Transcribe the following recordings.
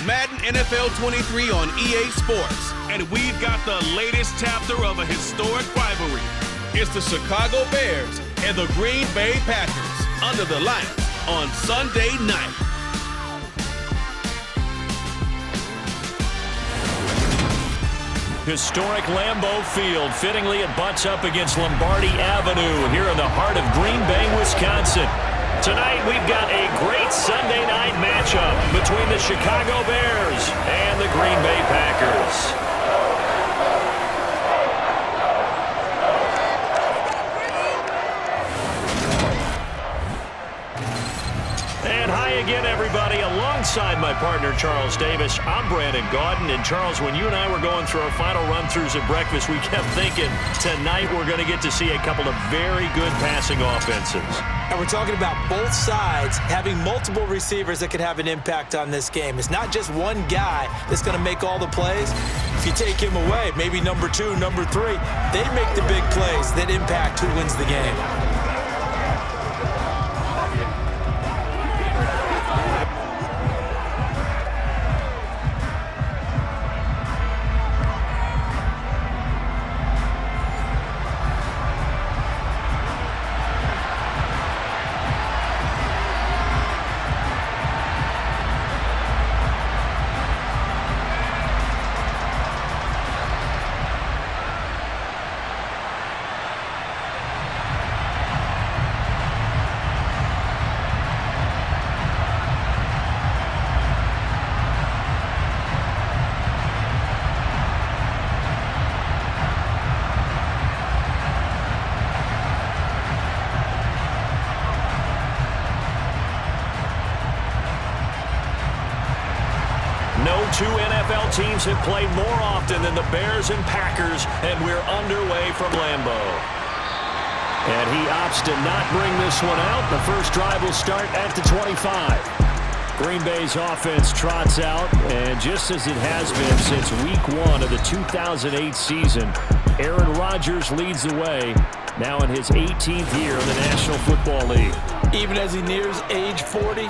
Madden NFL 23 on EA Sports. And we've got the latest chapter of a historic rivalry. It's the Chicago Bears and the Green Bay Packers under the lights on Sunday night. Historic Lambeau Field. Fittingly, it butts up against Lombardi Avenue here in the heart of Green Bay, Wisconsin. Tonight, we've got a great Sunday night matchup between the Chicago Bears and the Green Bay Packers. And hi again, everybody. Alongside my partner, Charles Davis, I'm Brandon Gaudin. And Charles, when you and I were going through our final run-throughs at breakfast, we kept thinking tonight we're going to get to see a couple of very good passing offenses. And we're talking about both sides having multiple receivers that could have an impact on this game. It's not just one guy that's going to make all the plays. If you take him away, maybe number 2, number 3, they make the big plays that impact who wins the game. No two NFL teams have played more often than the Bears and Packers, and we're underway from Lambeau. And he opts to not bring this one out. The first drive will start at the 25. Green Bay's offense trots out, and just as it has been since week 1 of the 2008 season, Aaron Rodgers leads the way, now in his 18th year in the National Football League. Even as he nears age 40,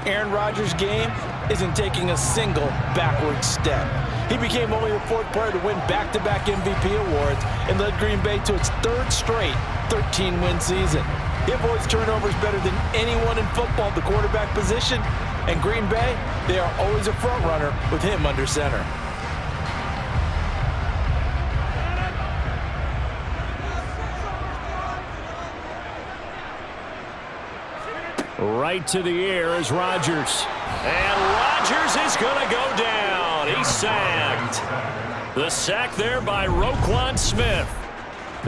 Aaron Rodgers' game isn't taking a single backward step. He became only the 4th player to win back-to-back MVP awards and led Green Bay to its 3rd straight 13-win season. He avoids turnovers better than anyone in football at the quarterback position, and Green Bay, they are always a front runner with him under center. Right to the air is Rodgers. And Rodgers is going to go down. He's sacked. The sack there by Roquan Smith.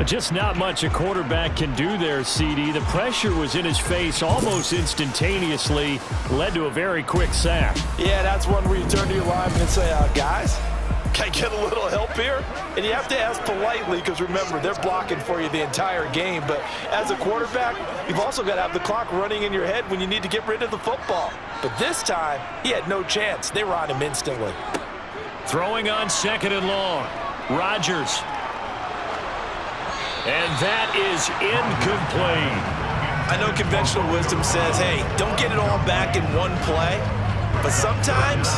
Just not much a quarterback can do there, CD. The pressure was in his face almost instantaneously. Led to a very quick sack. Yeah, that's one where you turn to your lineman and say, guys, can I get a little help here? And you have to ask politely because, remember, they're blocking for you the entire game. But as a quarterback, you've also got to have the clock running in your head when you need to get rid of the football. But this time, he had no chance. They were on him instantly. Throwing on 2nd and long. Rodgers. And that is incomplete. I know conventional wisdom says, hey, don't get it all back in one play. But sometimes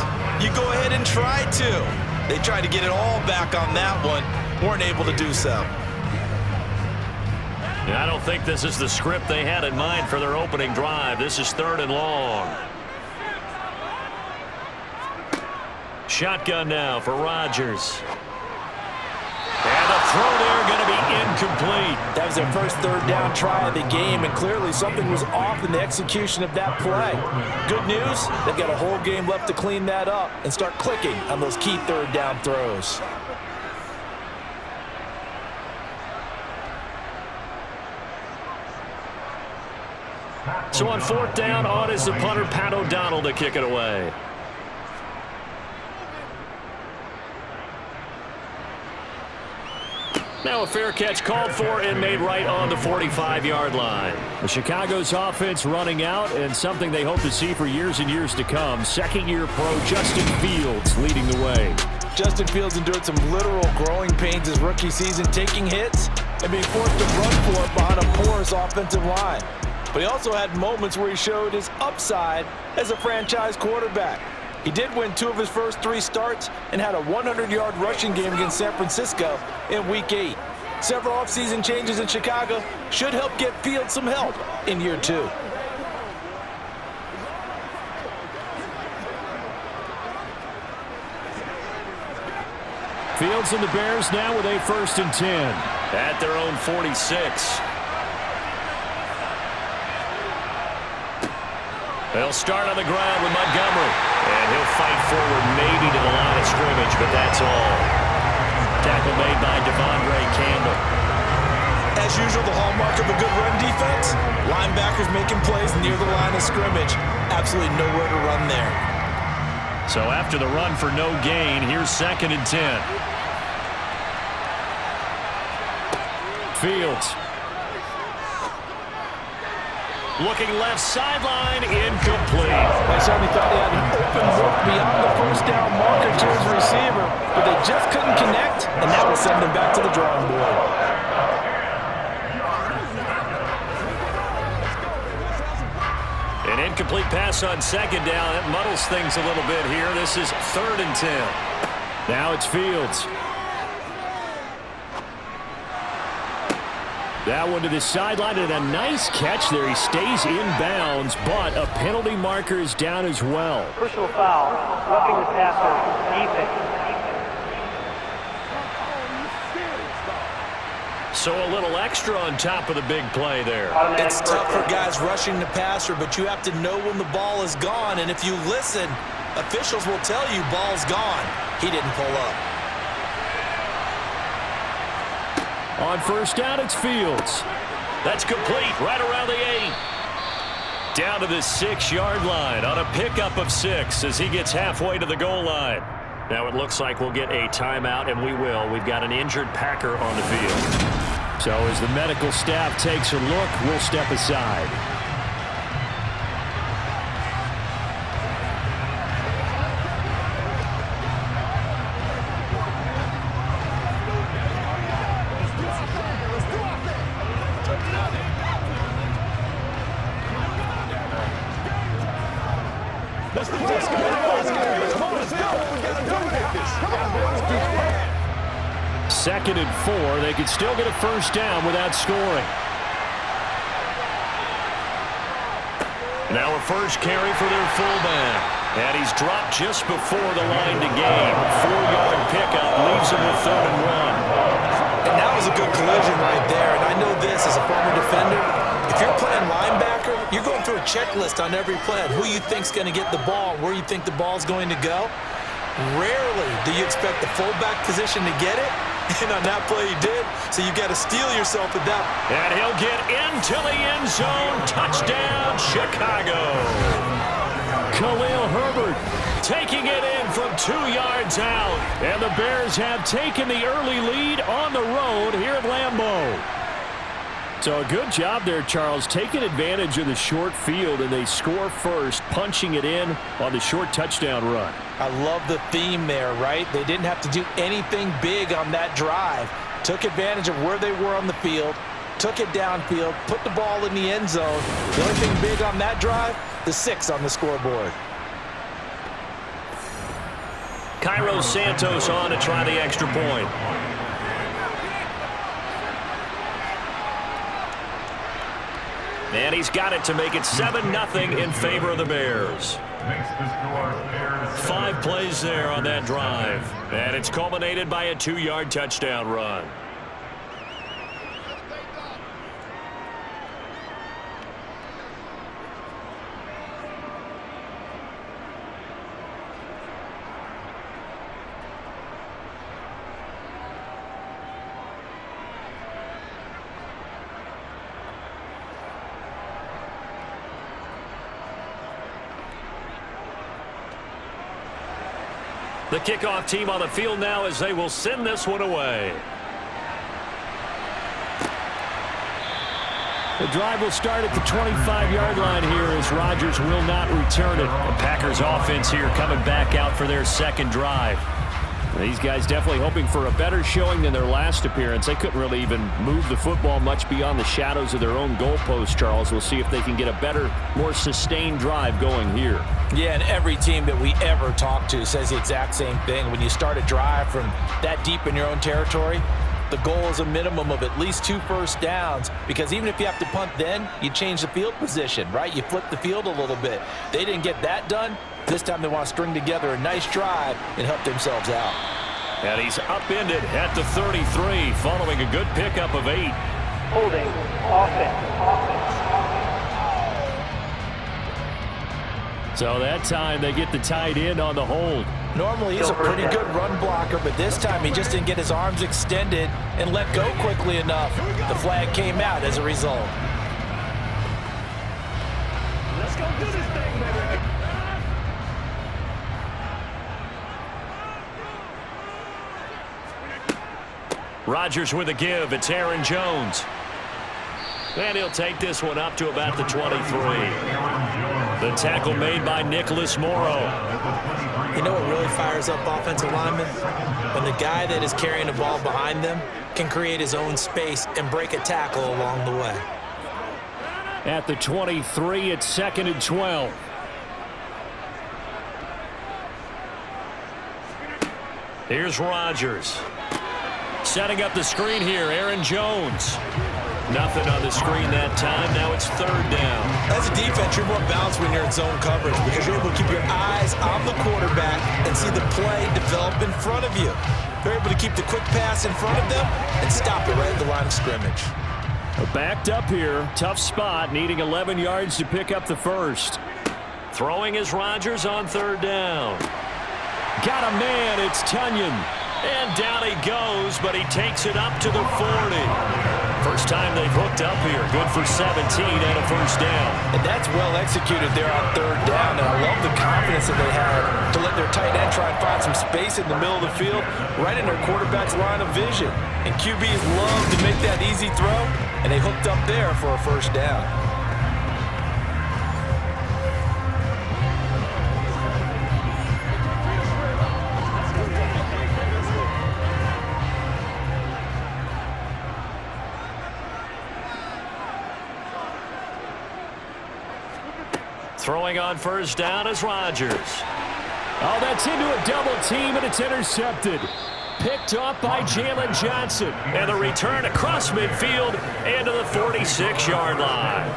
you go ahead and try to. They tried to get it all back on that one. Weren't able to do so. I don't think this is the script they had in mind for their opening drive. This is 3rd and long. Shotgun now for Rodgers. And the throw there going to be incomplete. That was their first 3rd down try of the game, and clearly something was off in the execution of that play. Good news, they've got a whole game left to clean that up and start clicking on those key 3rd down throws. So on 4th down, on is the punter, Pat O'Donnell, to kick it away. Now a fair catch called for and made right on the 45-yard line. The Chicago's offense running out, and something they hope to see for years and years to come. Second-year pro Justin Fields leading the way. Justin Fields endured some literal growing pains his rookie season, taking hits and being forced to run for it behind a porous offensive line. But he also had moments where he showed his upside as a franchise quarterback. He did win 2 of his first 3 starts and had a 100-yard rushing game against San Francisco in Week 8. Several offseason changes in Chicago should help get Fields some help in year 2. Fields and the Bears now with a 1st and 10. At their own 46. They'll start on the ground with Montgomery. And he'll fight forward maybe to the line of scrimmage, but that's all. Tackle made by Devondre Campbell. As usual, the hallmark of a good run defense, linebackers making plays near the line of scrimmage. Absolutely nowhere to run there. So after the run for no gain, here's 2nd and 10. Fields. Looking left sideline, incomplete. They certainly thought they had an open look beyond the first down marker to his receiver, but they just couldn't connect, and that will send them back to the drawing board. An incomplete pass on 2nd down. That muddles things a little bit here. This is 3rd and 10. Now it's Fields. That one to the sideline, and a nice catch there. He stays in bounds, but a penalty marker is down as well. Personal foul, roughing the passer, defense. So a little extra on top of the big play there. It's tough for guys rushing the passer, but you have to know when the ball is gone, and if you listen, officials will tell you ball's gone. He didn't pull up. On 1st down, it's Fields. That's complete right around the 8. Down to the 6-yard line on a pickup of 6 as he gets halfway to the goal line. Now it looks like we'll get a timeout, and we will. We've got an injured Packer on the field. So as the medical staff takes a look, we'll step aside. Second and 4. They could still get a 1st down without scoring. Now a first carry for their fullback. And he's dropped just before the line to gain. 4-yard pickup leaves him with 3rd and 1. And that was a good collision right there. And I know this as a former defender. If you're playing linebacker, you're going through a checklist on every play on who you think's going to get the ball, where you think the ball's going to go. Rarely do you expect the fullback position to get it. And on that play he did, so you got to steel yourself with that. And he'll get into the end zone. Touchdown, Chicago. Khalil Herbert Taking it in from 2 yards out. And the Bears have taken the early lead on the road here at Lambeau. So a good job there, Charles, taking advantage of the short field, and they score first, punching it in on the short touchdown run. I love the theme there, right? They didn't have to do anything big on that drive. Took advantage of where they were on the field, took it downfield, put the ball in the end zone. The only thing big on that drive, the 6 on the scoreboard. Cairo Santos on to try the extra point. And he's got it to make it 7-0 in favor of the Bears. 5 plays there on that drive. And it's culminated by a 2-yard touchdown run. The kickoff team on the field now as they will send this one away. The drive will start at the 25-yard line here as Rodgers will not return it. The Packers offense here coming back out for their second drive. These guys definitely hoping for a better showing than their last appearance. They couldn't really even move the football much beyond the shadows of their own goalpost, Charles. We'll see if they can get a better, more sustained drive going here. Yeah, and every team that we ever talk to says the exact same thing. When you start a drive from that deep in your own territory, the goal is a minimum of at least 2 first downs, because even if you have to punt then, you change the field position, right? You flip the field a little bit. They didn't get that done. This time they want to string together a nice drive and help themselves out. And he's upended at the 33 following a good pickup of 8. Holding, offense. So that time they get the tight end on the hold. Normally he's a pretty good run blocker, but this time he just didn't get his arms extended and let go quickly enough. The flag came out as a result. Let's go do this thing, baby. Rodgers with a give. It's Aaron Jones. And he'll take this one up to about the 23. The tackle made by Nicholas Morrow. You know what really fires up offensive linemen? When the guy that is carrying the ball behind them can create his own space and break a tackle along the way. At the 23, it's 2nd and 12. Here's Rodgers. Setting up the screen here, Aaron Jones. Nothing on the screen that time. Now it's 3rd down. As a defense, you're more balanced when you're in zone coverage because you're able to keep your eyes on the quarterback and see the play develop in front of you. They're able to keep the quick pass in front of them and stop it right at the line of scrimmage. Backed up here. Tough spot. Needing 11 yards to pick up the first. Throwing is Rodgers on 3rd down. Got a man. It's Tunyon. And down he goes, but he takes it up to the 40. First time they've hooked up here. Good for 17 and a first down. And that's well executed there on 3rd down. And I love the confidence that they had to let their tight end try and find some space in the middle of the field, right in their quarterback's line of vision. And QBs love to make that easy throw, and they hooked up there for a first down. Throwing on first down is Rodgers. Oh, that's into a double team, and it's intercepted. Picked off by Jalen Johnson. And the return across midfield and to the 46-yard line.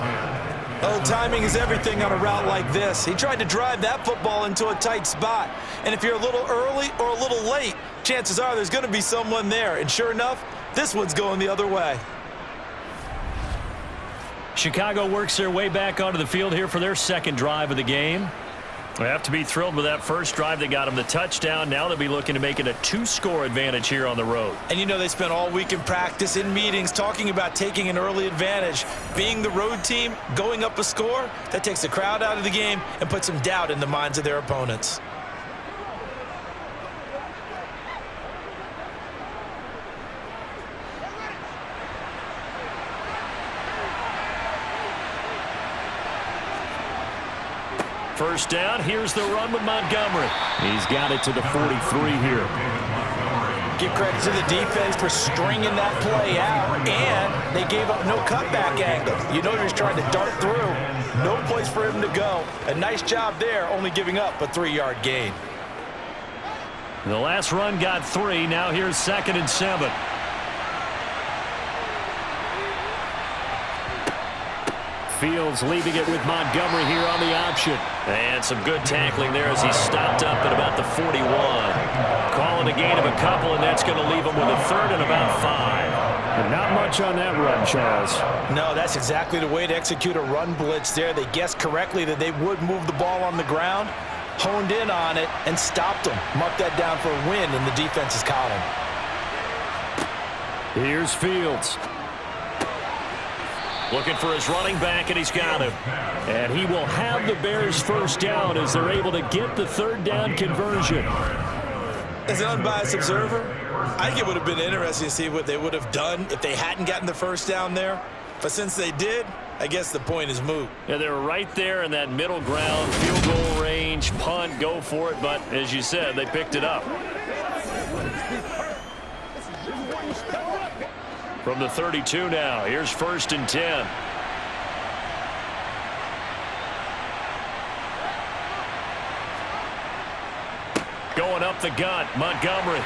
Oh, timing is everything on a route like this. He tried to drive that football into a tight spot. And if you're a little early or a little late, chances are there's going to be someone there. And sure enough, this one's going the other way. Chicago works their way back onto the field here for their 2nd drive of the game. They have to be thrilled with that first drive that got them the touchdown. Now they'll be looking to make it a 2-score advantage here on the road. And you know they spent all week in practice, in meetings, talking about taking an early advantage. Being the road team, going up a score, that takes the crowd out of the game and puts some doubt in the minds of their opponents. First down, here's the run with Montgomery. He's got it to the 43 here. Give credit to the defense for stringing that play out, and they gave up no cutback angle. You know he's trying to dart through. No place for him to go. A nice job there, only giving up a 3-yard gain. The last run got 3. Now here's 2nd and 7. Fields leaving it with Montgomery here on the option. And some good tackling there as he stopped up at about the 41. Calling a gain of a couple, and that's going to leave him with a 3rd and about 5. And not much on that run, Charles. No, that's exactly the way to execute a run blitz there. They guessed correctly that they would move the ball on the ground, honed in on it, and stopped them. Mark that down for a win in the defense's column. Here's Fields. Looking for his running back, and he's got him. And he will have the Bears first down as they're able to get the 3rd down conversion. As an unbiased observer, I think it would have been interesting to see what they would have done if they hadn't gotten the first down there. But since they did, I guess the point is moot. Yeah, they were right there in that middle ground, field goal range, punt, go for it. But as you said, they picked it up. From the 32 now, here's 1st and 10. Going up the gut, Montgomery.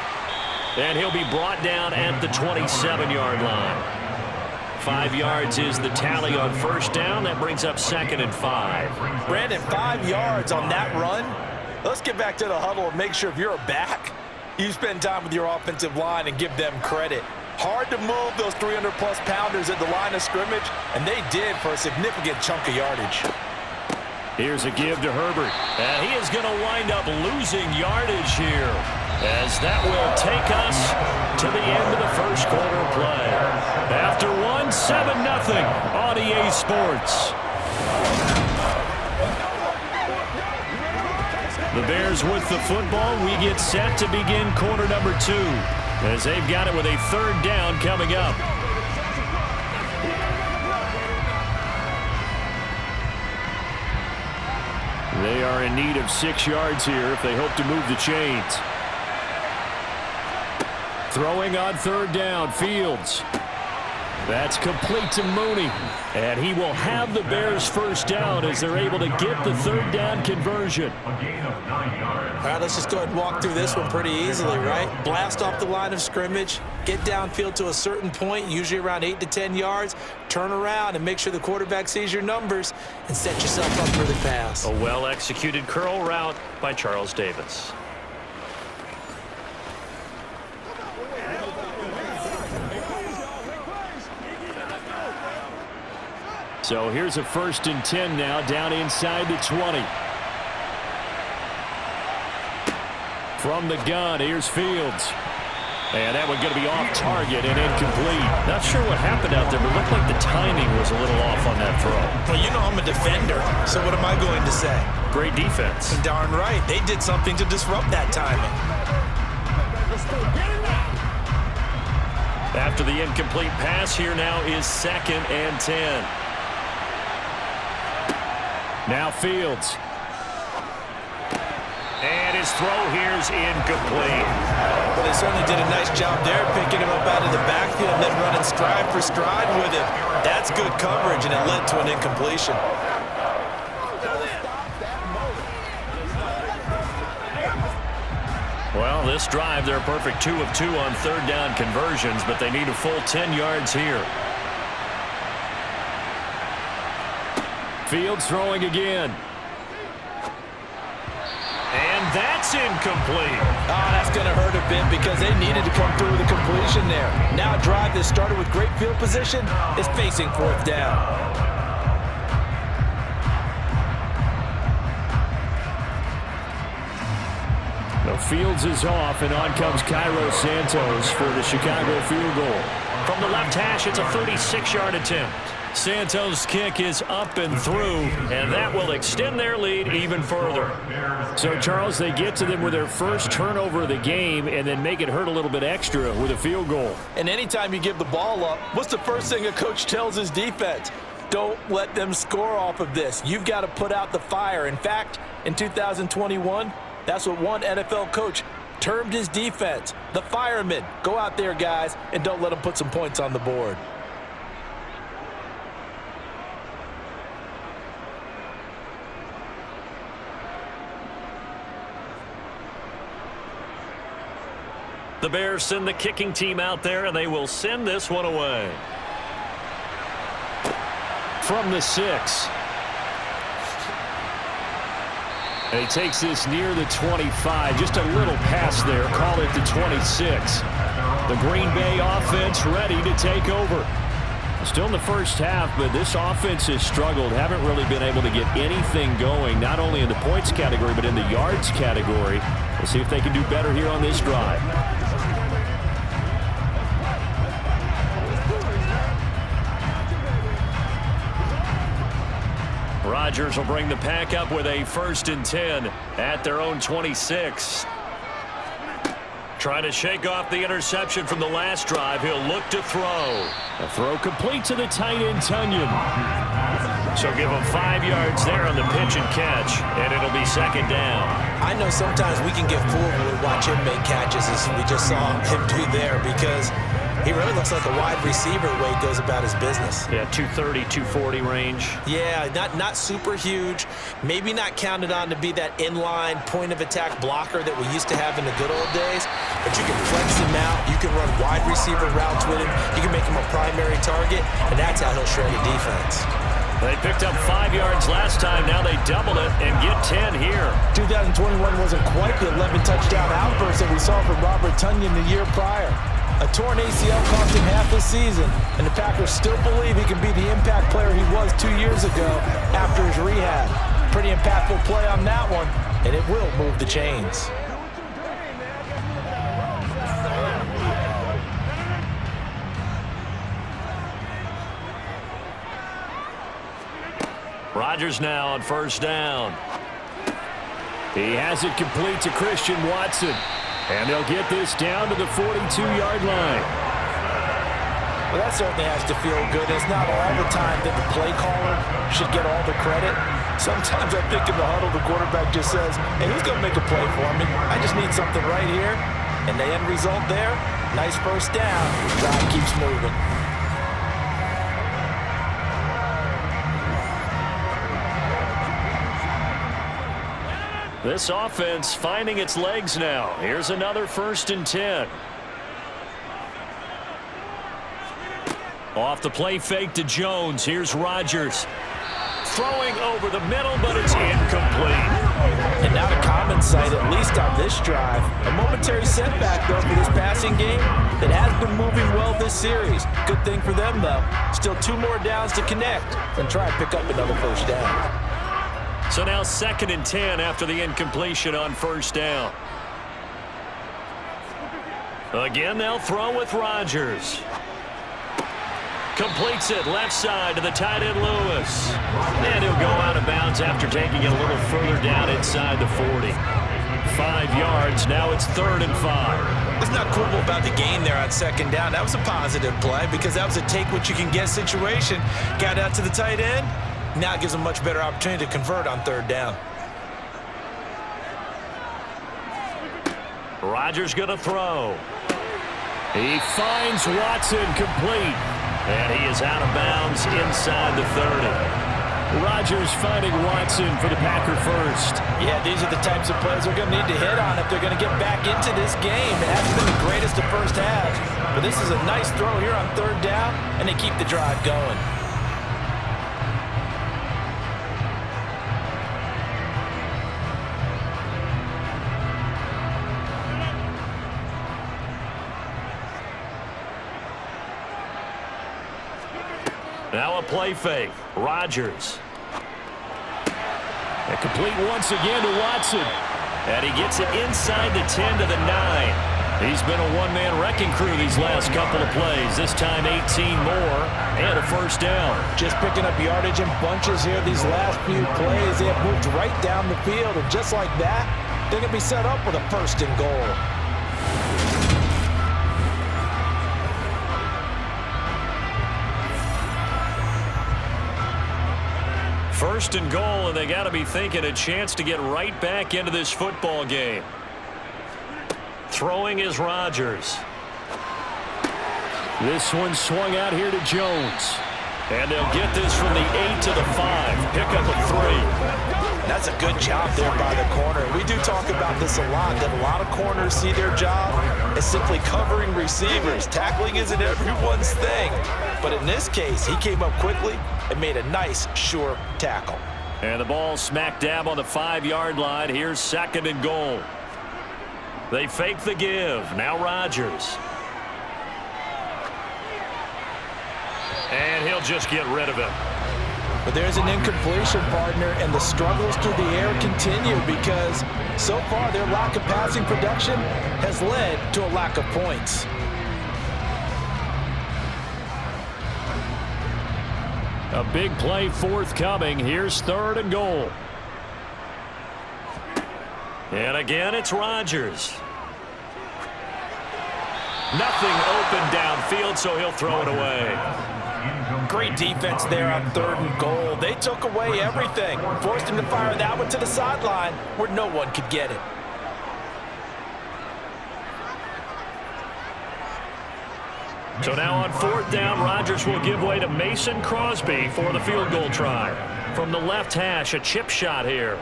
And he'll be brought down at the 27-yard line. 5 yards is the tally on 1st down. That brings up 2nd and 5. Brandon, 5 yards on that run. Let's get back to the huddle and make sure if you're a back, you spend time with your offensive line and give them credit. Hard to move those 300-plus pounders at the line of scrimmage, and they did for a significant chunk of yardage. Here's a give to Herbert, and he is going to wind up losing yardage here, as that will take us to the end of the first quarter of play. After 7-0 on EA Sports. The Bears with the football. We get set to begin quarter number 2, as they've got it with a 3rd down coming up. They are in need of 6 yards here if they hope to move the chains. Throwing on 3rd down, Fields. That's complete to Mooney. And he will have the Bears' 1st down as they're able to get the 3rd down conversion. All right, let's just go ahead and walk through this one pretty easily, right? Blast off the line of scrimmage, get downfield to a certain point, usually around 8 to 10 yards, turn around and make sure the quarterback sees your numbers and set yourself up for the pass. A well-executed curl route by Charles Davis. So here's a 1st and 10 now, down inside the 20. From the gun, here's Fields. And that one going to be off target and incomplete. Not sure what happened out there, but it looked like the timing was a little off on that throw. Well, you know I'm a defender, so what am I going to say? Great defense. Darn right. They did something to disrupt that timing. After the incomplete pass, here now is 2nd and 10. Now Fields. And his throw here's incomplete. Well, they certainly did a nice job there, picking him up out of the backfield and then running stride for stride with it. That's good coverage, and it led to an incompletion. Well, this drive, they're a perfect 2 of 2 on 3rd down conversions, but they need a full 10 yards here. Fields throwing again. And that's incomplete. Oh, that's going to hurt a bit because they needed to come through with a completion there. Now a drive that started with great field position is facing 4th down. The Fields is off, and on comes Cairo Santos for the Chicago field goal. From the left hash, it's a 36-yard attempt. Santos' kick is up and through, and that will extend their lead even further. So, Charles, they get to them with their first turnover of the game and then make it hurt a little bit extra with a field goal. And anytime you give the ball up, what's the first thing a coach tells his defense? Don't let them score off of this. You've got to put out the fire. In fact, in 2021, that's what one NFL coach termed his defense, the firemen. Go out there, guys, and don't let them put some points on the board. The Bears send the kicking team out there, and they will send this one away. From the 6. And he takes this near the 25. Just a little pass there. Call it the 26. The Green Bay offense ready to take over. Still in the first half, but this offense has struggled. Haven't really been able to get anything going, not only in the points category, but in the yards category. We'll see if they can do better here on this drive. Rodgers will bring the pack up with a 1st and 10 at their own 26. Trying to shake off the interception from the last drive. He'll look to throw. A throw complete to the tight end, Tunyon. So give him 5 yards there on the pitch and catch, and it'll be 2nd down. I know sometimes we can get fooled when we watch him make catches, as we just saw him do there, because He really looks like a wide receiver the way he goes about his business. Yeah, 230, 240 range. Yeah, not super huge. Maybe not counted on to be that inline point-of-attack blocker that we used to have in the good old days. But you can flex him out. You can run wide receiver routes with him. You can make him a primary target, and that's how he'll shred a defense. They picked up 5 yards last time. Now they doubled it and get 10 here. 2021 wasn't quite the 11-touchdown outburst that we saw from Robert Tonyan the year prior. A torn ACL cost him half the season, and the Packers still believe he can be the impact player he was 2 years ago after his rehab. Pretty impactful play on that one, and it will move the chains. Rodgers now on first down. He has it complete to Christian Watson. And they'll get this down to the 42-yard line. Well, that certainly has to feel good. It's not all the time that the play caller should get all the credit. Sometimes I think in the huddle, the quarterback just says, hey, who's going to make a play for me? I just need something right here. And the end result there, nice first down. Drive keeps moving. This offense finding its legs now. Here's another 1st and 10. Off the play fake to Jones. Here's Rodgers. Throwing over the middle, but it's incomplete. And not a common sight, at least on this drive. A momentary setback, though, for this passing game that has been moving well this series. Good thing for them, though. Still 2 more downs to connect and try and pick up another first down. So now 2nd and 10 after the incompletion on first down. Again, they'll throw with Rodgers. Completes it left side to the tight end Lewis. And he'll go out of bounds after taking it a little further down inside the 40. 5 yards. Now it's 3rd and 5. What's not cool about the gain there on 2nd down, that was a positive play because that was a take-what-you-can-get situation. Got out to the tight end. Now it gives them a much better opportunity to convert on 3rd down. Rodgers going to throw. He finds Watson complete. And he is out of bounds inside the 30. Rodgers finding Watson for the Packer first. Yeah, these are the types of plays they're going to need to hit on if they're going to get back into this game. It hasn't been the greatest of first halves, but this is a nice throw here on 3rd down, and they keep the drive going. Now a play fake. Rodgers. And complete once again to Watson. And he gets it inside the 10 to the 9. He's been a one-man wrecking crew these last couple of plays. This time 18 more and a first down. Just picking up yardage in bunches here these last few plays. They have moved right down the field. And just like that, they're going to be set up with a 1st and goal. First and goal, and they got to be thinking a chance to get right back into this football game. Throwing is Rodgers. This one swung out here to Jones. And they'll get this from the 8 to the 5. Pick up a 3. That's a good job there by the corner. We do talk about this a lot, that a lot of corners see their job as simply covering receivers. Tackling isn't everyone's thing. But in this case, he came up quickly and made a nice, sure tackle. And the ball smack dab on the 5-yard line. Here's 2nd and goal. They fake the give. Now Rodgers. And he'll just get rid of it. But there's an incompletion, partner, and the struggles through the air continue because so far their lack of passing production has led to a lack of points. A big play forthcoming. Here's 3rd and goal. And again, it's Rodgers. Nothing open downfield, so he'll throw it away. Great defense there on 3rd and goal. They took away everything. Forced him to fire that one to the sideline where no one could get it. So now on 4th down, Rodgers will give way to Mason Crosby for the field goal try. From the left hash, a chip shot here.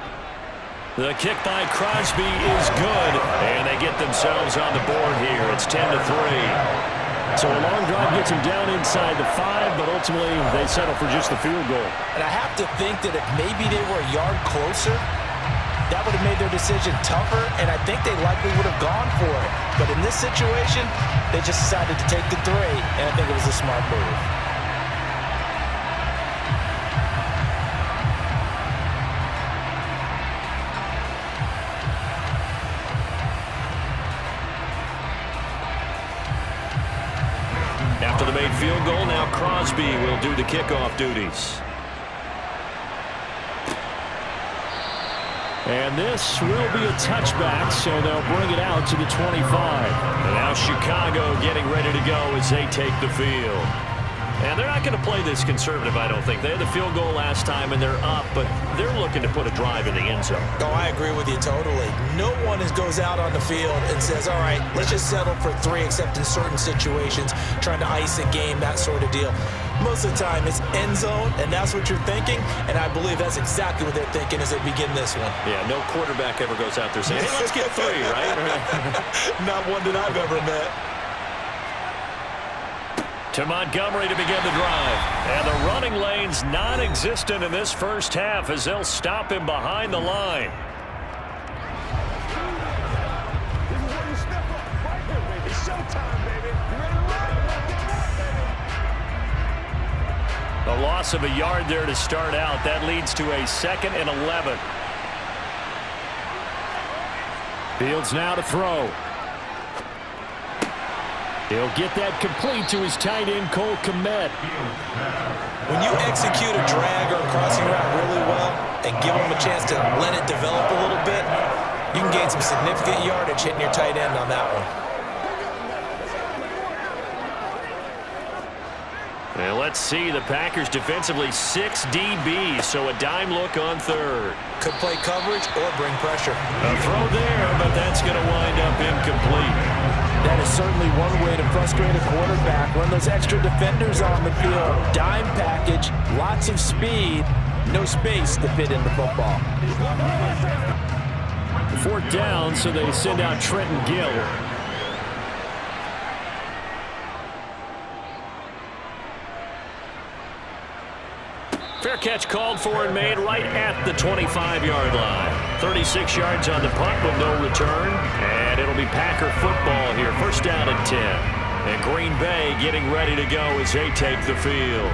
The kick by Crosby is good, and they get themselves on the board here. It's 10-3. So a long drive gets them down inside the 5, but ultimately they settle for just the field goal. And I have to think that if maybe they were a yard closer, that would have made their decision tougher, and I think they likely would have gone for it. But in this situation, they just decided to take the 3, and I think it was a smart move. After the made field goal, now Crosby will do the kickoff duties. And this will be a touchback, so they'll bring it out to the 25. And now Chicago getting ready to go as they take the field. And they're not going to play this conservative, I don't think. They had the field goal last time, and they're up, but they're looking to put a drive in the end zone. Oh, I agree with you totally. No one goes out on the field and says, all right, let's just settle for 3, except in certain situations, trying to ice a game, that sort of deal. Most of the time, it's end zone, and that's what you're thinking, and I believe that's exactly what they're thinking as they begin this one. Yeah, no quarterback ever goes out there saying, hey, let's get 3, right? Not one that I've ever met. To Montgomery to begin the drive. And the running lane's non-existent in this first half as they'll stop him behind the line. This is where you step up right here, baby. It's showtime, baby. You ready to ride? Let's get right, baby. A loss of a yard there to start out. That leads to a 2nd and 11. Fields now to throw. He'll get that complete to his tight end, Cole Kmet. When you execute a drag or a crossing route really well and give them a chance to let it develop a little bit, you can gain some significant yardage hitting your tight end on that one. And let's see, the Packers defensively 6 DBs, so a dime look on 3rd. Could play coverage or bring pressure. A throw there, but that's going to wind up incomplete. That is certainly one way to frustrate a quarterback. Run those extra defenders on the field. Dime package, lots of speed, no space to fit in the football. 4th down, so they send out Trenton Gill. Fair catch called for and made right at the 25-yard line. 36 yards on the punt with no return. And it'll be Packer football here. 1st down and 10. And Green Bay getting ready to go as they take the field.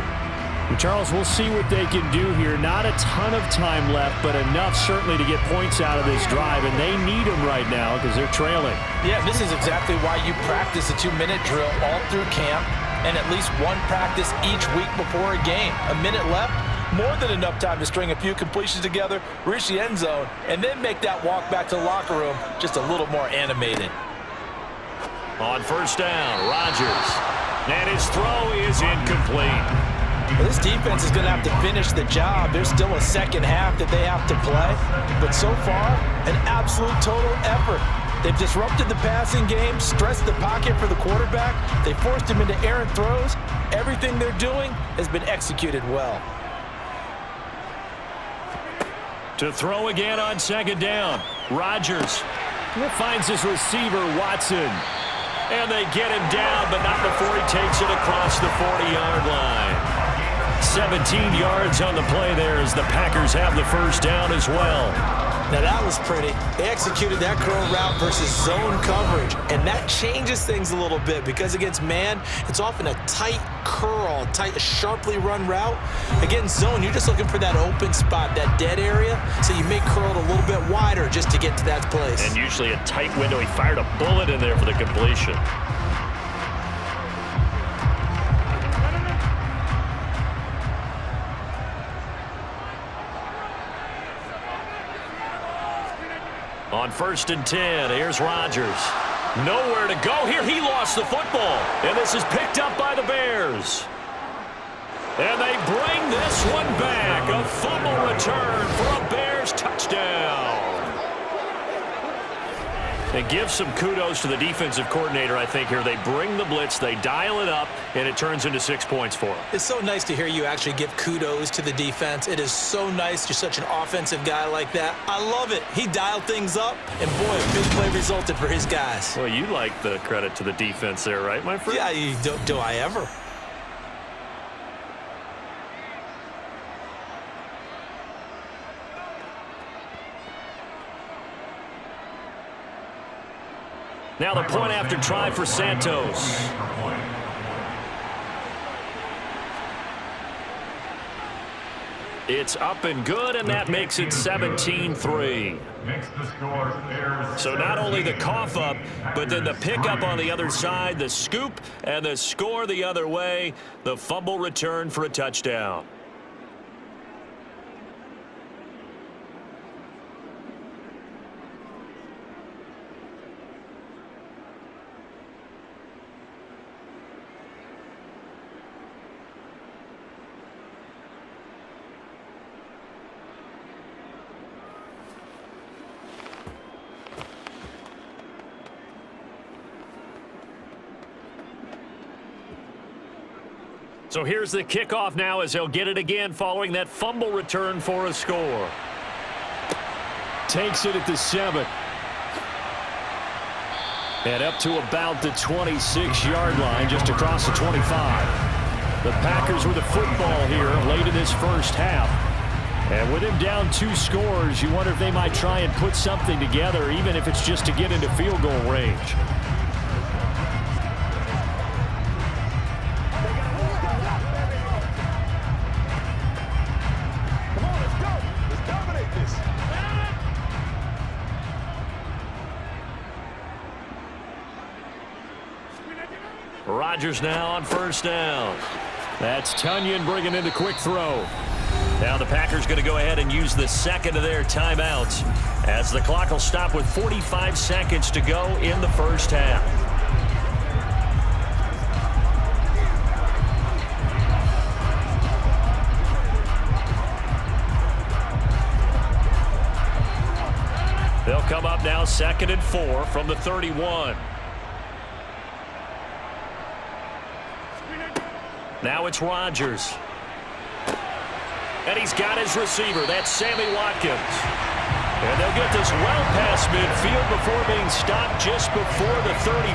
And Charles, we'll see what they can do here. Not a ton of time left, but enough certainly to get points out of this drive. And they need them right now because they're trailing. Yeah, this is exactly why you practice a 2-minute drill all through camp and at least one practice each week before a game. A minute left. More than enough time to string a few completions together, reach the end zone, and then make that walk back to the locker room just a little more animated. On 1st down, Rodgers. And his throw is incomplete. Well, this defense is going to have to finish the job. There's still a second half that they have to play. But so far, an absolute total effort. They've disrupted the passing game, stressed the pocket for the quarterback. They forced him into errant throws. Everything they're doing has been executed well. To throw again on 2nd down. Rodgers finds his receiver, Watson. And they get him down, but not before he takes it across the 40-yard line. 17 yards on the play there as the Packers have the 1st down as well. Now that was pretty. They executed that curl route versus zone coverage, and that changes things a little bit because against man, it's often a tight curl, tight, sharply run route. Against zone, you're just looking for that open spot, that dead area, so you may curl it a little bit wider just to get to that place. And usually a tight window. He fired a bullet in there for the completion. On 1st and 10, here's Rodgers. Nowhere to go here. He lost the football. And this is picked up by the Bears. And they bring this one back. A fumble return for a Bears touchdown. And give some kudos to the defensive coordinator, I think, here. They bring the blitz, they dial it up, and it turns into 6 points for them. It's so nice to hear you actually give kudos to the defense. It is so nice. You're such an offensive guy like that. I love it. He dialed things up, and boy, a big play resulted for his guys. Well, you like the credit to the defense there, right, my friend? Yeah, do I ever? Now the point after try for Santos. It's up and good, and that makes it 17-3. So not only the cough up, but then the pickup on the other side, the scoop, and the score the other way, the fumble return for a touchdown. So here's the kickoff now as he'll get it again following that fumble return for a score. Takes it at the 7. And up to about the 26-yard line, just across the 25. The Packers with the football here late in this first half. And with him down 2 scores, you wonder if they might try and put something together, even if it's just to get into field goal range. Rodgers now on first down. That's Tunyon bringing in the quick throw. Now the Packers going to go ahead and use the second of their timeouts as the clock will stop with 45 seconds to go in the first half. They'll come up now 2nd and 4 from the 31. Now it's Rodgers. And he's got his receiver. That's Sammy Watkins. And they'll get this well past midfield before being stopped just before the 35.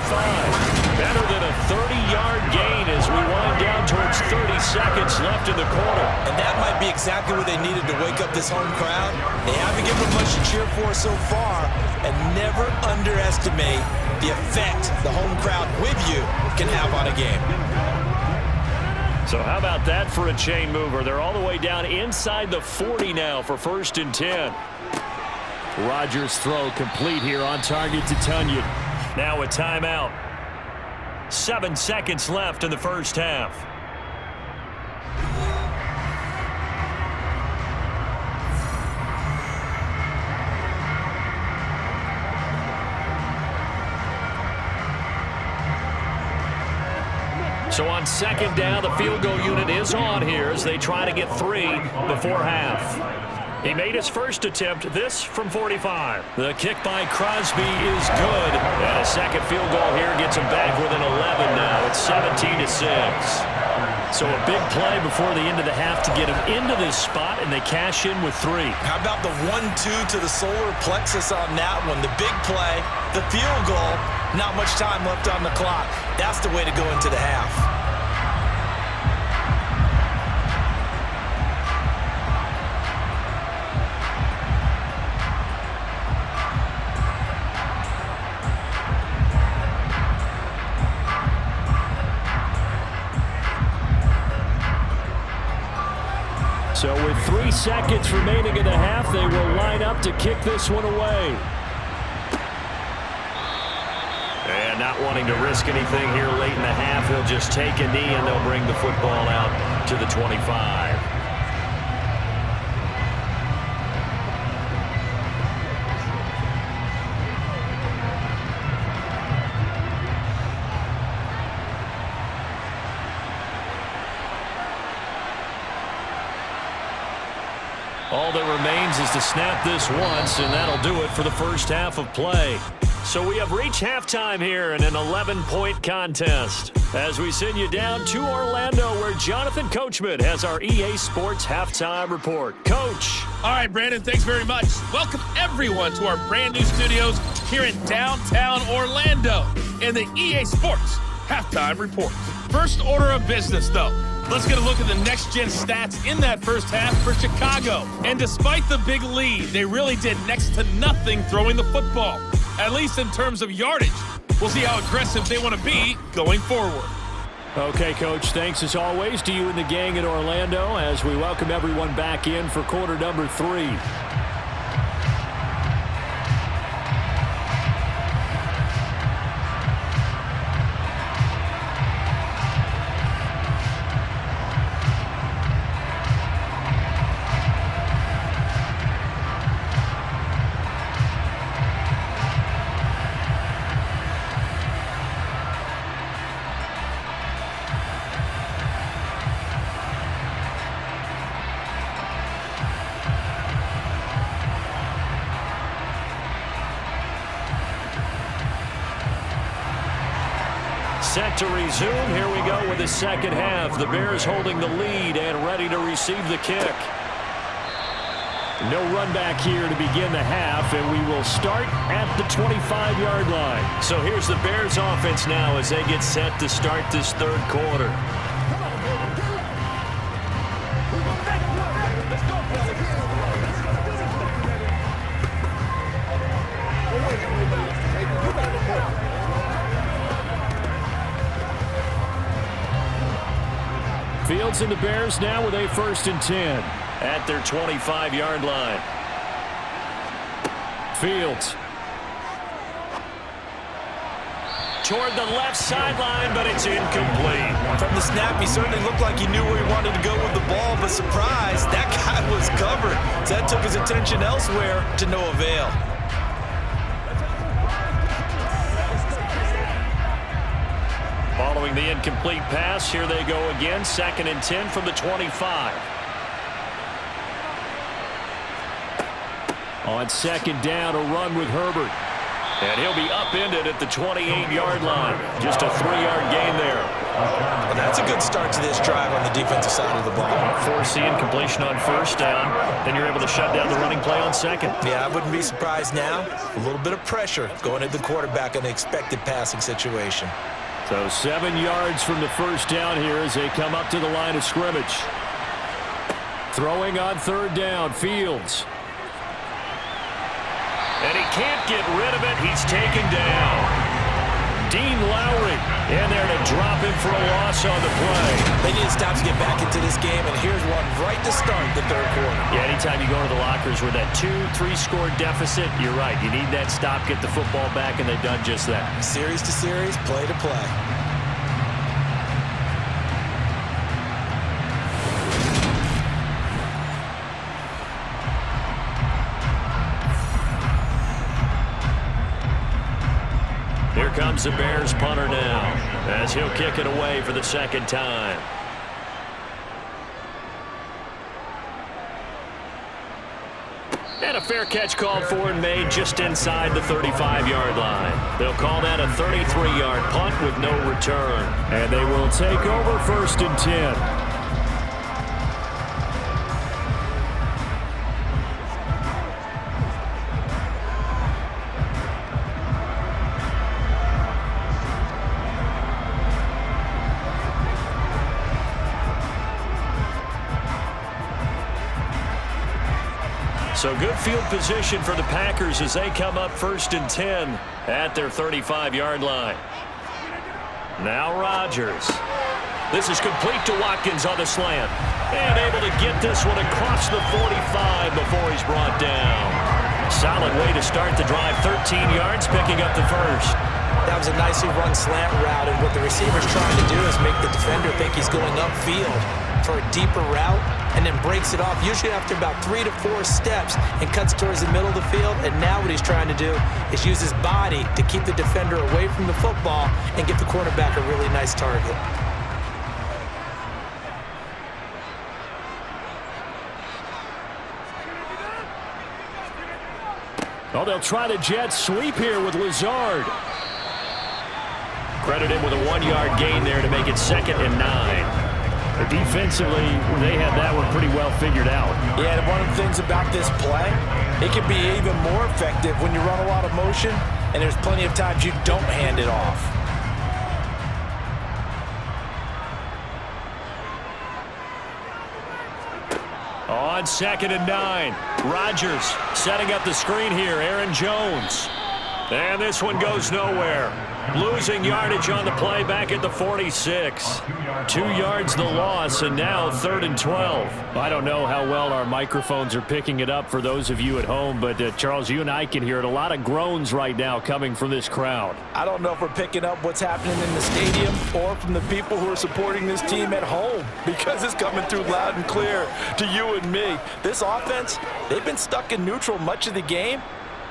Better than a 30-yard gain as we wind down towards 30 seconds left in the quarter. And that might be exactly what they needed to wake up this home crowd. They haven't given them much to cheer for so far. And never underestimate the effect the home crowd with you can have on a game. So how about that for a chain mover? They're all the way down inside the 40 now for 1st and 10. Rodgers' throw complete here on target to Tunyon. Now a timeout. 7 seconds left in the first half. So on 2nd down, the field goal unit is on here as they try to get 3 before half. He made his first attempt, this from 45. The kick by Crosby is good. And a second field goal here gets him back within 11 now. It's 17-6. So a big play before the end of the half to get him into this spot, and they cash in with 3. How about the 1-2 to the solar plexus on that one? The big play, the field goal, not much time left on the clock. That's the way to go into the half. So with 3 seconds remaining in the half, they will line up to kick this one away. And not wanting to risk anything here late in the half, he'll just take a knee and they'll bring the football out to the 25. All that remains is to snap this once, and that'll do it for the first half of play. So we have reached halftime here in an 11-point contest as we send you down to Orlando where Jonathan Coachman has our EA Sports Halftime Report. Coach. All right, Brandon, thanks very much. Welcome everyone to our brand new studios here in downtown Orlando in the EA Sports Halftime Report. First order of business, though. Let's get a look at the next-gen stats in that first half for Chicago. And despite the big lead, they really did next to nothing throwing the football, at least in terms of yardage. We'll see how aggressive they want to be going forward. Okay, Coach, thanks as always to you and the gang in Orlando as we welcome everyone back in for quarter number 3. Set to resume. Here we go with the second half. The Bears holding the lead and ready to receive the kick. No run back here to begin the half, and we will start at the 25-yard line. So here's the Bears offense now as they get set to start this third quarter. Fields and the Bears now with a 1st and 10 at their 25-yard line. Fields. Toward the left sideline, but it's incomplete. From the snap, he certainly looked like he knew where he wanted to go with the ball, but surprise, that guy was covered. So that took his attention elsewhere to no avail. Following the incomplete pass, here they go again. 2nd and 10 from the 25. On 2nd down, a run with Herbert. And he'll be upended at the 28-yard line. Just a 3-yard gain there. Well, that's a good start to this drive on the defensive side of the ball. Force the incompletion on 1st down. Then you're able to shut down the running play on 2nd. Yeah, I wouldn't be surprised now. A little bit of pressure going at the quarterback in the expected passing situation. So 7 yards from the 1st down here as they come up to the line of scrimmage. Throwing on 3rd down, Fields. And he can't get rid of it. He's taken down. Dean Lowry in there to drop him for a loss on the play. They need to stop to get back into this game, and here's one right to start the third quarter. Yeah, anytime you go to the lockers with that 2-3 score deficit, you're right. You need that stop, get the football back, and they've done just that. Series to series, play to play. Here comes the Bears punter now as he'll kick it away for the 2nd time. And a fair catch called for and made just inside the 35-yard line. They'll call that a 33-yard punt with no return. And they will take over 1st and 10. So good field position for the Packers as they come up 1st and 10 at their 35-yard line. Now Rodgers. This is complete to Watkins on the slant. And able to get this one across the 45 before he's brought down. Solid way to start the drive. 13 yards, picking up the 1st. That was a nicely run slant route, and what the receiver's trying to do is make the defender think he's going upfield for a deeper route, and then breaks it off, usually after about 3 to 4 steps, and cuts towards the middle of the field. And now what he's trying to do is use his body to keep the defender away from the football and give the quarterback a really nice target. Oh, they'll try the jet sweep here with Lazard. Credit him with a 1-yard gain there to make it 2nd and 9. Defensively, they had that one pretty well figured out. Yeah, and one of the things about this play, it can be even more effective when you run a lot of motion, and there's plenty of times you don't hand it off. On 2nd and 9, Rodgers setting up the screen here, Aaron Jones. And this one goes nowhere. Losing yardage on the play back at the 46. 2 yards the loss, and now 3rd and 12. I don't know how well our microphones are picking it up for those of you at home, but Charles, you and I can hear it. A lot of groans right now coming from this crowd. I don't know if we're picking up what's happening in the stadium or from the people who are supporting this team at home, because it's coming through loud and clear to you and me. This offense, they've been stuck in neutral much of the game,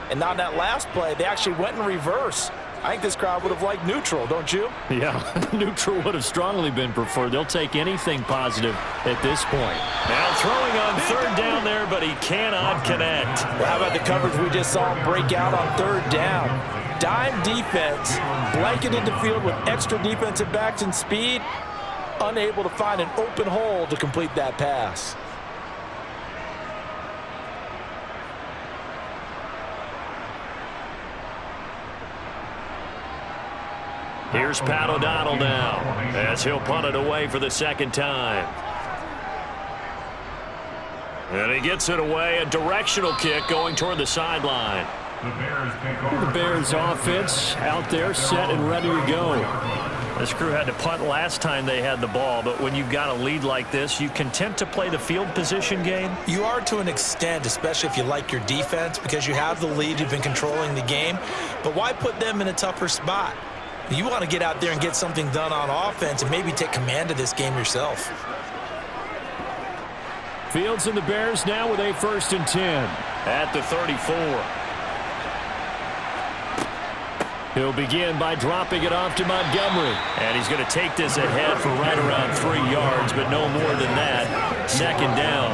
and on that last play, they actually went in reverse. I think this crowd would have liked neutral, don't you? Yeah, neutral would have strongly been preferred. They'll take anything positive at this point. Now throwing on 3rd down there, but he cannot connect. Well, how about the coverage we just saw him break out on 3rd down? Dime defense, blanketed the field with extra defensive backs and speed, unable to find an open hole to complete that pass. Here's Pat O'Donnell now, as he'll punt it away for the 2nd time. And he gets it away, a directional kick going toward the sideline. The Bears offense out there set and ready to go. This crew had to punt last time they had the ball, but when you've got a lead like this, you content to play the field position game? You are to an extent, especially if you like your defense, because you have the lead, you've been controlling the game. But why put them in a tougher spot? You want to get out there and get something done on offense and maybe take command of this game yourself. Fields and the Bears now with a 1st and 10 at the 34. He'll begin by dropping it off to Montgomery. And he's going to take this ahead for right around 3 yards, but no more than that. 2nd down.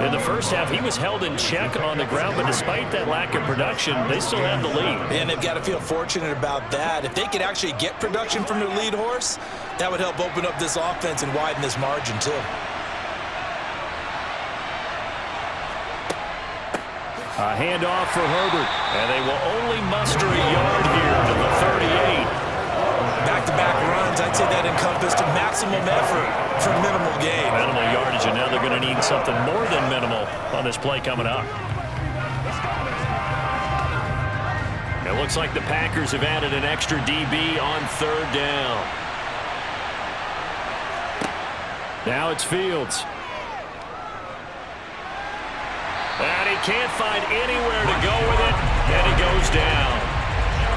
In the first half, he was held in check on the ground, but despite that lack of production, they still have the lead. And they've got to feel fortunate about that. If they could actually get production from their lead horse, that would help open up this offense and widen this margin too. A handoff for Herbert, and they will only muster a yard here to the 38. Back-to-back runs, I'd say that encompassed a maximum effort for minimal gain. Minimal yardage, and now they're going to need something more than minimal on this play coming up. It looks like the Packers have added an extra DB on 3rd down. Now it's Fields. And he can't find anywhere to go with it, and he goes down.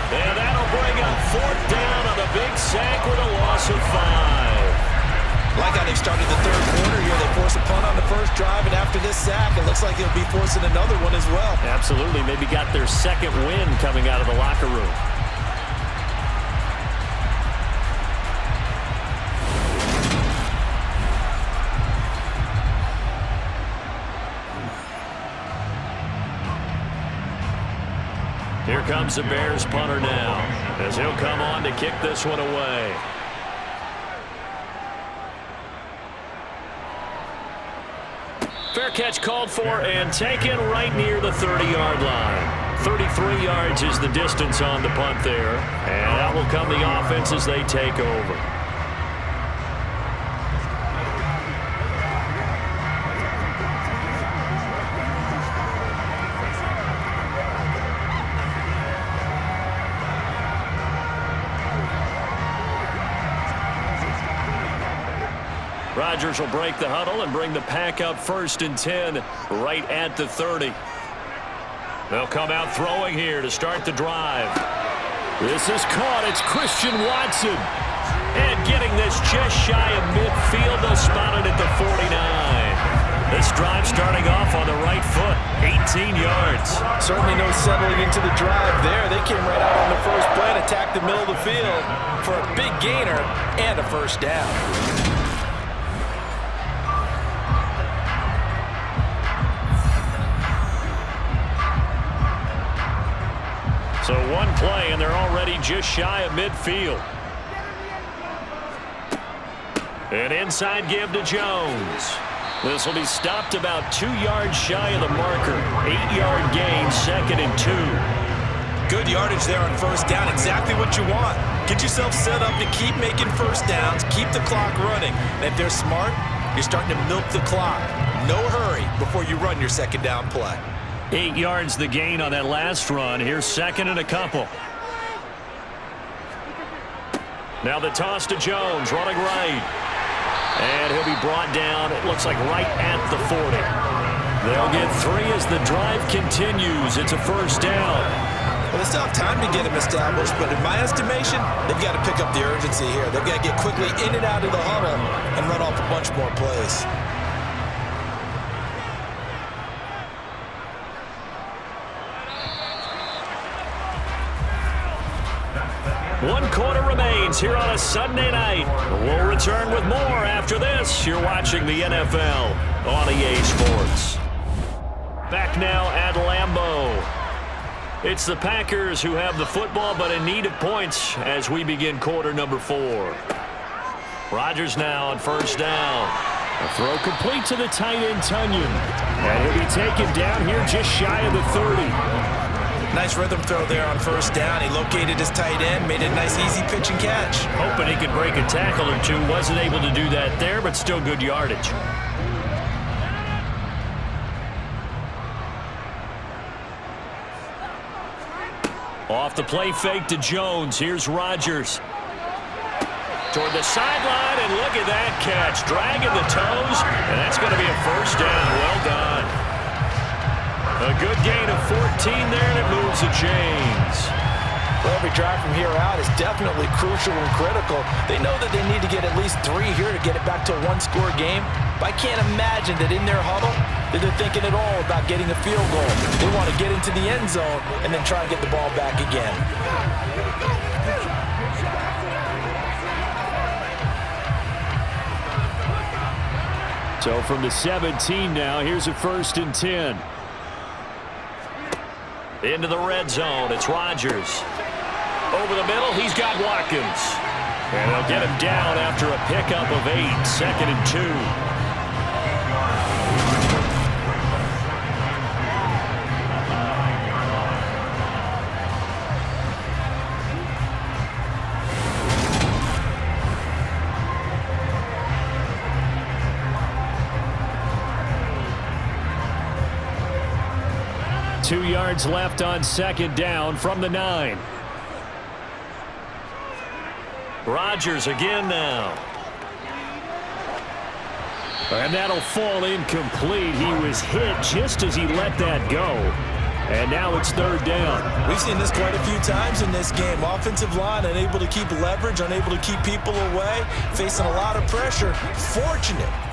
And that'll bring up 4th down on a big sack with a loss of 5. Like how they've started the 3rd quarter here. They force a punt on the first drive, and after this sack, it looks like they'll be forcing another one as well. Absolutely. Maybe got their 2nd win coming out of the locker room. Here comes the Bears punter now, as he'll come on to kick this one away. Fair catch called for and taken right near the 30-yard line. 33 yards is the distance on the punt there, and out will come the offense as they take over. Rodgers will break the huddle and bring the pack up 1st and 10 right at the 30. They'll come out throwing here to start the drive. This is caught. It's Christian Watson. And getting this just shy of midfield. They'll spot it at the 49. This drive starting off on the right foot. 18 yards. Certainly no settling into the drive there. They came right out on the first play and attacked the middle of the field for a big gainer and a 1st down. play, and they're already just shy of midfield. An inside give to Jones. This will be stopped about 2 yards shy of the marker. 8-yard gain, 2nd and 2. Good yardage there on first down. Exactly what you want. Get yourself set up to keep making first downs, keep the clock running. And if they're smart, you're starting to milk the clock. No hurry before you run your second down play. 8 yards the gain on that last run. Here's 2nd and a couple. Now the toss to Jones, running right. And he'll be brought down, it looks like right at the 40. They'll get 3 as the drive continues. It's a first down. Well, they still have time to get him established, but in my estimation, they've got to pick up the urgency here. They've got to get quickly in and out of the huddle and run off a bunch more plays. One quarter remains here on a Sunday night. We'll return with more after this. You're watching the NFL on EA Sports. Back now at Lambeau. It's the Packers who have the football, but in need of points as we begin quarter number 4. Rodgers now on first down. A throw complete to the tight end, Tunyon. And he'll be taken down here just shy of the 30. Nice rhythm throw there on first down. He located his tight end, made it a nice easy pitch and catch. Hoping he could break a tackle or two. Wasn't able to do that there, but still good yardage. Off the play fake to Jones. Here's Rodgers. Toward the sideline, and look at that catch. Dragging the toes, and that's going to be a first down. Well done. A good gain of 14 there, and it moves the chains. Well, every drive from here out is definitely crucial and critical. They know that they need to get at least 3 here to get it back to a one-score game. But I can't imagine that in their huddle that they're thinking at all about getting a field goal. They want to get into the end zone and then try and get the ball back again. So from the 17 now, here's a 1st and 10. Into the red zone, it's Rodgers. Over the middle, he's got Watkins. And they'll get him down after a pickup of 8, 2nd and 2. Two yards left on second down from the 9. Rodgers again now. And that'll fall incomplete. He was hit just as he let that go. And now it's 3rd down. We've seen this quite a few times in this game. Offensive line unable to keep leverage, unable to keep people away, facing a lot of pressure.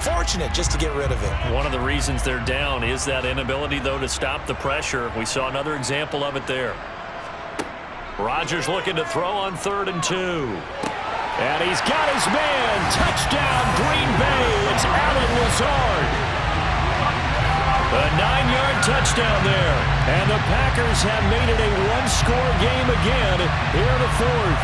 Fortunate just to get rid of it. One of the reasons they're down is that inability, though, to stop the pressure. We saw another example of it there. Rodgers looking to throw on 3rd and 2. And he's got his man. Touchdown, Green Bay. It's Allen Lazard. A 9-yard touchdown there. And the Packers have made it a one-score game again here in the 4th.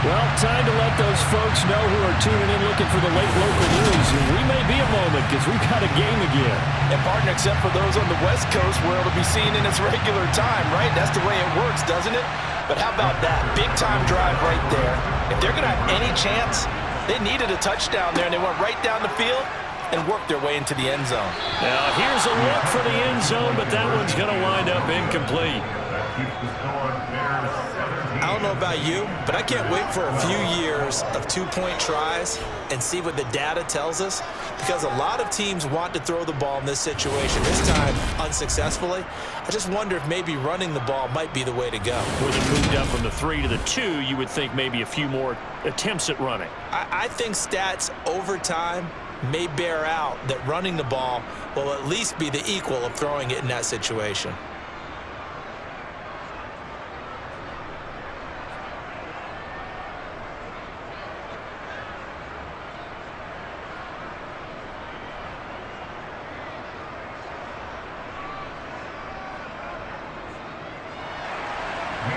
Well, time to let those folks know who are tuning in looking for the late local news. We may be a moment because we've got a game again. And partner, except for those on the West Coast where it'll be seen in its regular time, right? That's the way it works, doesn't it? But how about that? Big-time drive right there. If they're going to have any chance, they needed a touchdown there, and they went right down the field and worked their way into the end zone. Now, here's a look for the end zone, but that one's going to wind up incomplete. I don't know about you, but I can't wait for a few years of 2-point tries and see what the data tells us, because a lot of teams want to throw the ball in this situation, this time unsuccessfully. I just wonder if maybe running the ball might be the way to go. With it moved up from the 3 to the 2, you would think maybe a few more attempts at running. I think stats over time may bear out that running the ball will at least be the equal of throwing it in that situation.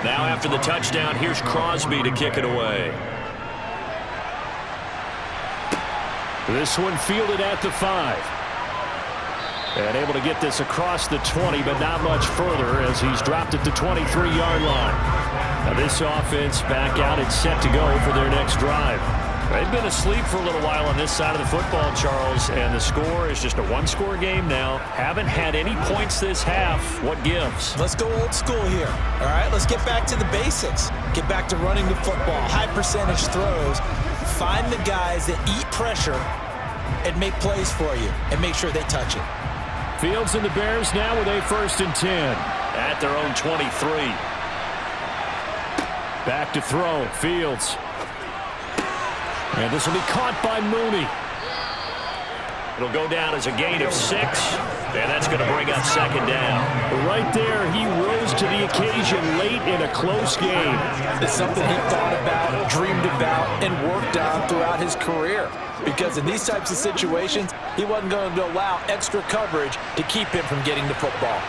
Now after the touchdown, here's Crosby to kick it away. This one fielded at the 5. And able to get this across the 20, but not much further as he's dropped it to 23-yard line. Now this offense back out and set to go for their next drive. They've been asleep for a little while on this side of the football, Charles, and the score is just a one-score game now. Haven't had any points this half. What gives? Let's go old school here. All right, let's get back to the basics. Get back to running the football, high percentage throws. Find the guys that eat pressure and make plays for you and make sure they touch it. Fields and the Bears now with a 1st and 10. At their own 23. Back to throw. Fields. And this will be caught by Mooney. It'll go down as a gain of 6. And that's going to bring up 2nd down. Right there, he rose to the occasion late in a close game. It's something he thought about, dreamed about, and worked on throughout his career. Because in these types of situations, he wasn't going to allow extra coverage to keep him from getting the football.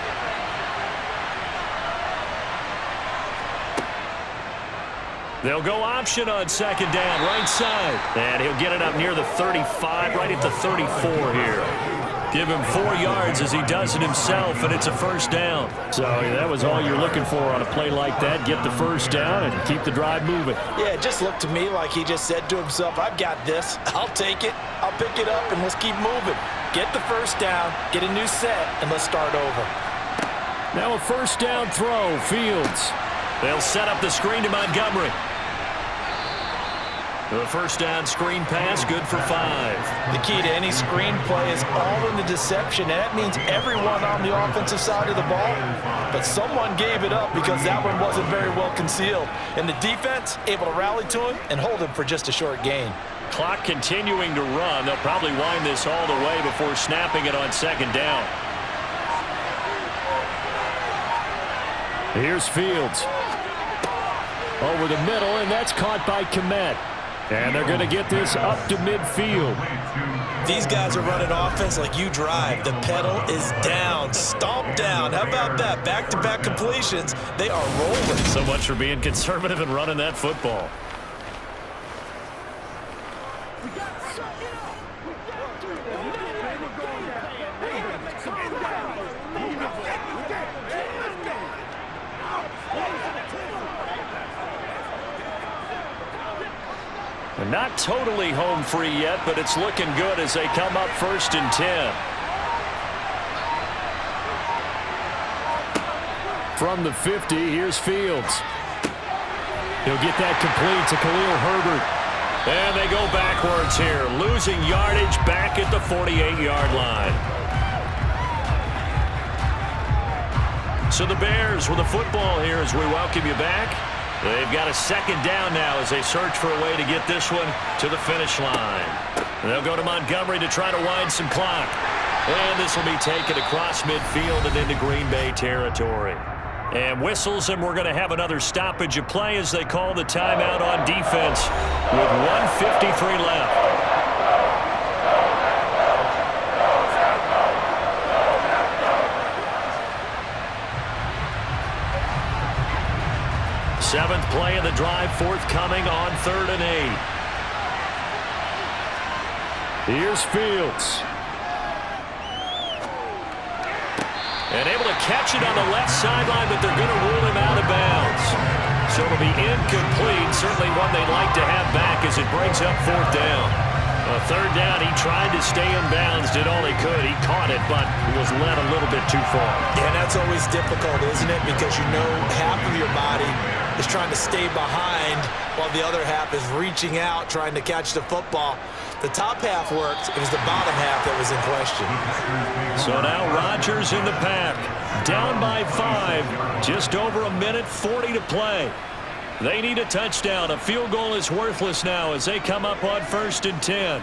They'll go option on 2nd down, right side. And he'll get it up near the 35, right at the 34 here. Give him 4 yards as he does it himself, and it's a 1st down. So that was all you're looking for on a play like that. Get the 1st down and keep the drive moving. Yeah, it just looked to me like he just said to himself, I've got this. I'll take it. I'll pick it up, and let's keep moving. Get the 1st down, get a new set, and let's start over. Now a 1st down throw. Fields. They'll set up the screen to Montgomery. The 1st down screen pass, good for 5. The key to any screen play is all in the deception, and that means everyone on the offensive side of the ball. But someone gave it up because that one wasn't very well concealed. And the defense able to rally to him and hold him for just a short gain. Clock continuing to run. They'll probably wind this all the way before snapping it on 2nd down. Here's Fields. Over the middle, and that's caught by Kmet. And they're going to get this up to midfield. These guys are running offense like you drive. The pedal is down, stomp down. How about that? Back-to-back completions. They are rolling. So much for being conservative and running that football. Not totally home free yet, but it's looking good as they come up 1st and 10. From the 50, here's Fields. He'll get that complete to Khalil Herbert. And they go backwards here, losing yardage back at the 48-yard line. So the Bears with the football here as we welcome you back. They've got a 2nd down now as they search for a way to get this one to the finish line. They'll go to Montgomery to try to wind some clock. And this will be taken across midfield and into Green Bay territory. And whistles, and we're going to have another stoppage of play as they call the timeout on defense with 1:53 left. Seventh play of the drive forthcoming on 3rd and 8. Here's Fields. And able to catch it on the left sideline, but they're going to rule him out of bounds. So it'll be incomplete. Certainly one they'd like to have back as it brings up 4th down. 3rd down, he tried to stay in bounds, did all he could. He caught it, but was led a little bit too far. Yeah, and that's always difficult, isn't it? Because you know half of your body is trying to stay behind while the other half is reaching out, trying to catch the football. The top half worked. It was the bottom half that was in question. So now Rodgers in the pack. Down by 5. Just over 1:40 to play. They need a touchdown. A field goal is worthless now as they come up on 1st and 10.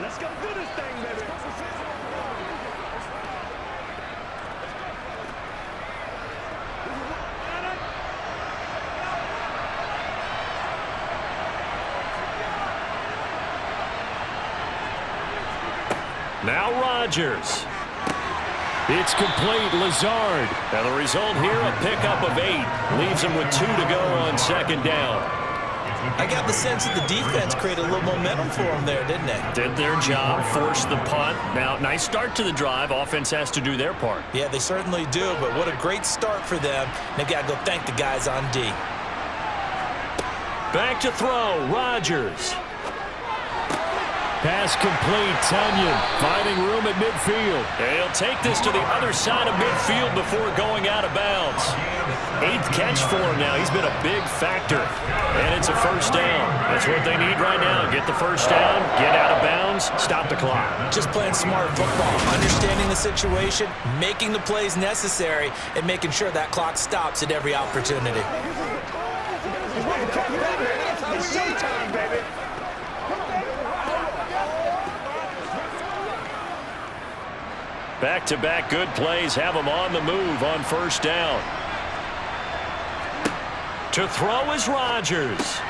Let's go do this thing, baby. Now Rodgers. It's complete. Lazard. Now the result here, a pickup of 8. Leaves him with 2 to go on second down. I got the sense that the defense created a little momentum for them there, didn't they? Did their job, forced the punt. Now, nice start to the drive. Offense has to do their part. Yeah, they certainly do, but what a great start for them. They've got to go thank the guys on D. Back to throw. Rodgers. Pass complete. Tunyon finding room at midfield. He'll take this to the other side of midfield before going out of bounds. 8th catch for him now. He's been a big factor. And it's a first down. That's what they need right now. Get the first down, get out of bounds, stop the clock. Just playing smart football, understanding the situation, making the plays necessary, and making sure that clock stops at every opportunity. It's showtime, baby. Back-to-back good plays have them on the move on first down. To throw is Rodgers.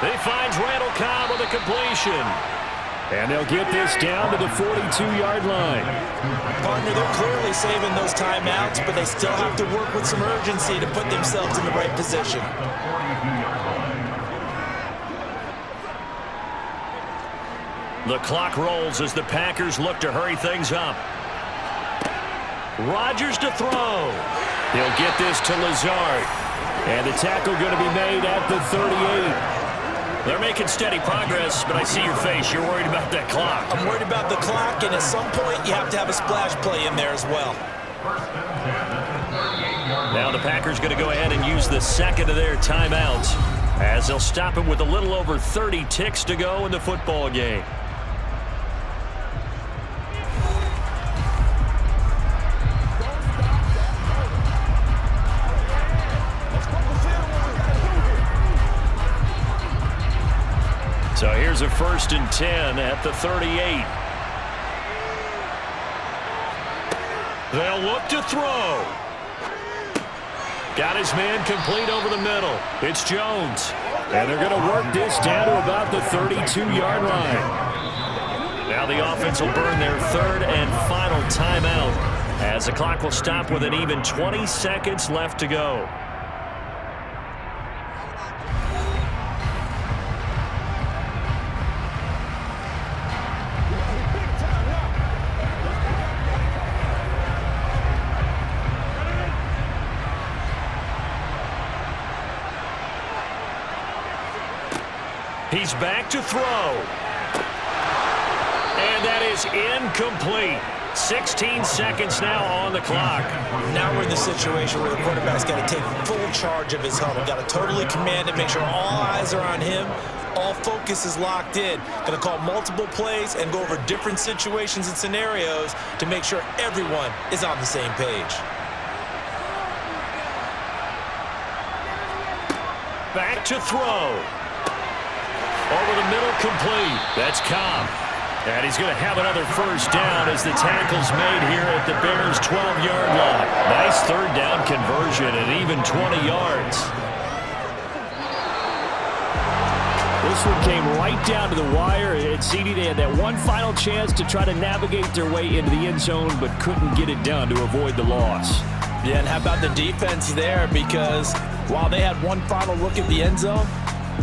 He finds Randall Cobb with a completion. And they'll get this down to the 42-yard line. Partner, they're clearly saving those timeouts, but they still have to work with some urgency to put themselves in the right position. The clock rolls as the Packers look to hurry things up. Rodgers to throw. He'll get this to Lazard. And the tackle going to be made at the 38. They're making steady progress, but I see your face. You're worried about that clock. I'm worried about the clock, and at some point you have to have a splash play in there as well. Now the Packers going to go ahead and use the second of their timeouts as they'll stop it with a little over 30 ticks to go in the football game. So here's a 1st and 10 at the 38. They'll look to throw. Got his man complete over the middle. It's Jones. And they're going to work this down to about the 32-yard line. Now the offense will burn their 3rd and final timeout as the clock will stop with an even 20 seconds left to go. He's back to throw. And that is incomplete. 16 seconds now on the clock. Now we're in the situation where the quarterback's got to take full charge of his huddle. Got to totally command it, make sure all eyes are on him. All focus is locked in. Going to call multiple plays and go over different situations and scenarios to make sure everyone is on the same page. Back to throw. Over the middle, complete. That's Cobb. And he's going to have another first down as the tackle's made here at the Bears' 12-yard line. Nice 3rd down conversion and even 20 yards. This one came right down to the wire. At CD, they had that one final chance to try to navigate their way into the end zone, but couldn't get it done to avoid the loss. Yeah, and how about the defense there? Because while they had one final look at the end zone,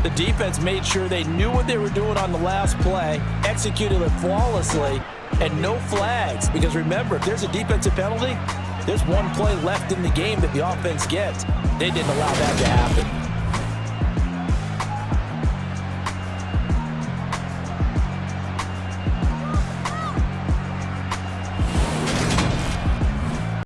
the defense made sure they knew what they were doing on the last play, executed it flawlessly, and no flags. Because remember, if there's a defensive penalty, there's one play left in the game that the offense gets. They didn't allow that to happen.